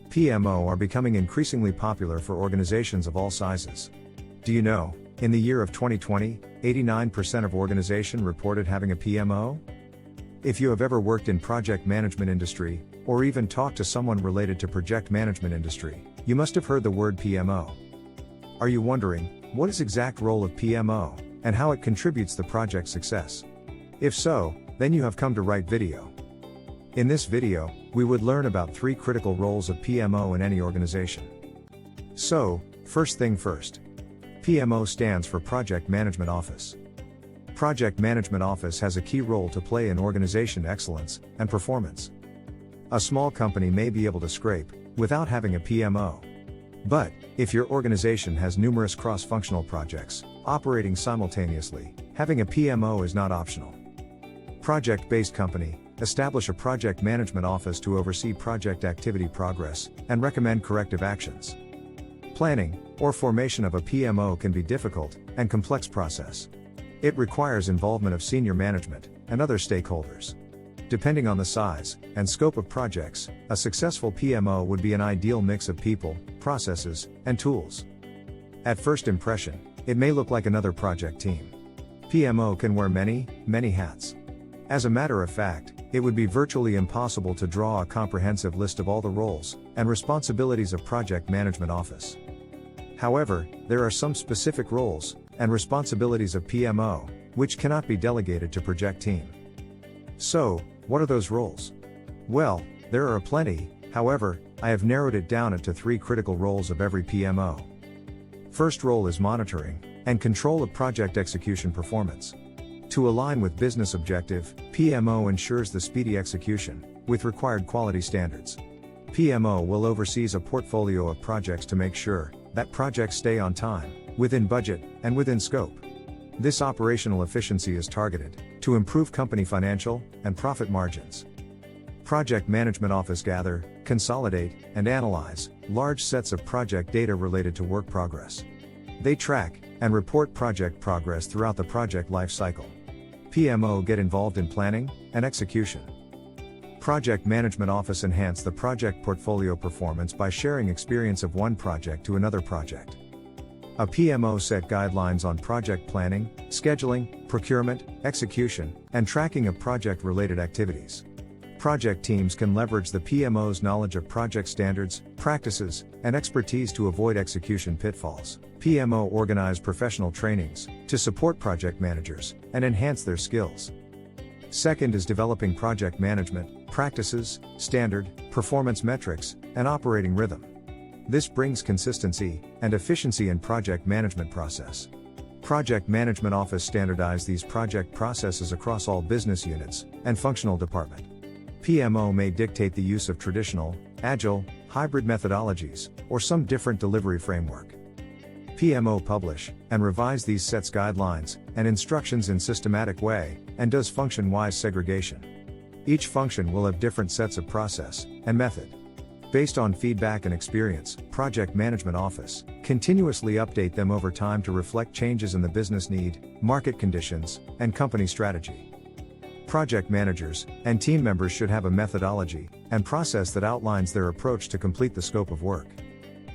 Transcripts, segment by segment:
PMO are becoming increasingly popular for organizations of all sizes. Do you know, in the year of 2020, 89% of organizations reported having a PMO? If you have ever worked in project management industry, or even talked to someone related to project management industry, you must have heard the word PMO. Are you wondering, what is exact role of PMO, and how it contributes to project success? If so, then you have come to right video. In this video, we would learn about 3 critical roles of PMO in any organization. So, first thing first. PMO stands for Project Management Office. Project Management Office has a key role to play in organization excellence and performance. A small company may be able to scrape without having a PMO. But, if your organization has numerous cross-functional projects operating simultaneously, having a PMO is not optional. Project-based company establish a project management office to oversee project activity progress and recommend corrective actions. Planning or formation of a PMO can be difficult and complex process. It requires involvement of senior management and other stakeholders. Depending on the size and scope of projects, a successful PMO would be an ideal mix of people, processes, and tools. At first impression, it may look like another project team. PMO can wear many hats. As a matter of fact, it would be virtually impossible to draw a comprehensive list of all the roles and responsibilities of project management office. However, there are some specific roles and responsibilities of PMO, which cannot be delegated to project team. So, what are those roles? Well, there are plenty, however, I have narrowed it down into 3 critical roles of every PMO. First role is monitoring and control of project execution performance. To align with business objective, PMO ensures the speedy execution, with required quality standards. PMO will oversee a portfolio of projects to make sure that projects stay on time, within budget, and within scope. This operational efficiency is targeted to improve company financial and profit margins. Project Management Office gather, consolidate, and analyze large sets of project data related to work progress. They track and report project progress throughout the project life cycle. PMO get involved in planning and execution. Project Management Office enhance the project portfolio performance by sharing experience of one project to another project. A PMO set guidelines on project planning, scheduling, procurement, execution, and tracking of project-related activities. Project teams can leverage the PMO's knowledge of project standards, practices, and expertise to avoid execution pitfalls. PMO organize professional trainings to support project managers and enhance their skills. Second is developing project management practices, standard, performance metrics, and operating rhythm. This brings consistency and efficiency in project management process. Project Management Office standardize these project processes across all business units and functional department. PMO may dictate the use of traditional, agile, hybrid methodologies, or some different delivery framework. PMO publish and revise these sets guidelines and instructions in systematic way, and does function-wise segregation. Each function will have different sets of process and method. Based on feedback and experience, Project Management Office continuously update them over time to reflect changes in the business need, market conditions, and company strategy. Project managers and team members should have a methodology and process that outlines their approach to complete the scope of work.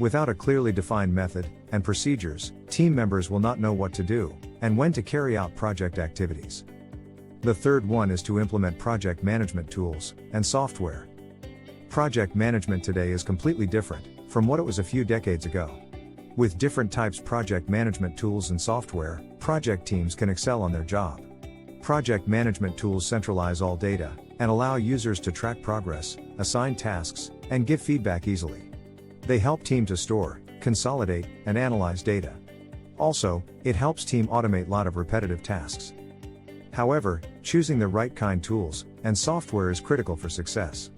Without a clearly defined method and procedures, team members will not know what to do and when to carry out project activities. The third one is to implement project management tools and software. Project management today is completely different from what it was a few decades ago. With different types of project management tools and software, project teams can excel on their job. Project management tools centralize all data and allow users to track progress, assign tasks, and give feedback easily. They help team to store, consolidate, and analyze data. Also, it helps team automate a lot of repetitive tasks. However, choosing the right kind tools and software is critical for success.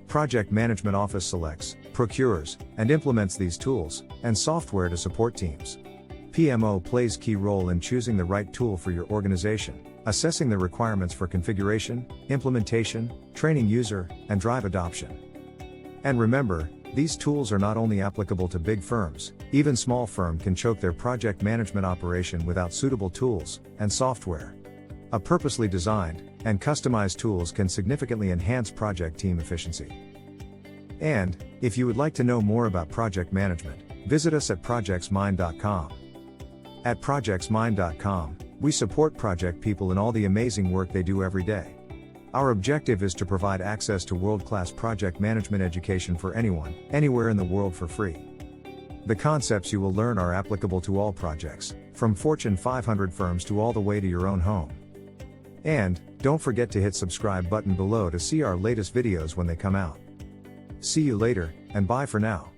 Project Management Office selects, procures, and implements these tools and software to support teams. PMO plays key role in choosing the right tool for your organization, assessing the requirements for configuration, implementation, training user, and drive adoption. And remember, these tools are not only applicable to big firms, even small firm can choke their project management operation without suitable tools and software. A purposely designed and customized tools can significantly enhance project team efficiency. And, if you would like to know more about project management, visit us at projectsmind.com. At projectsmind.com, we support project people in all the amazing work they do every day. Our objective is to provide access to world-class project management education for anyone, anywhere in the world for free. The concepts you will learn are applicable to all projects, from Fortune 500 firms to all the way to your own home. And, don't forget to hit subscribe button below to see our latest videos when they come out. See you later, and bye for now.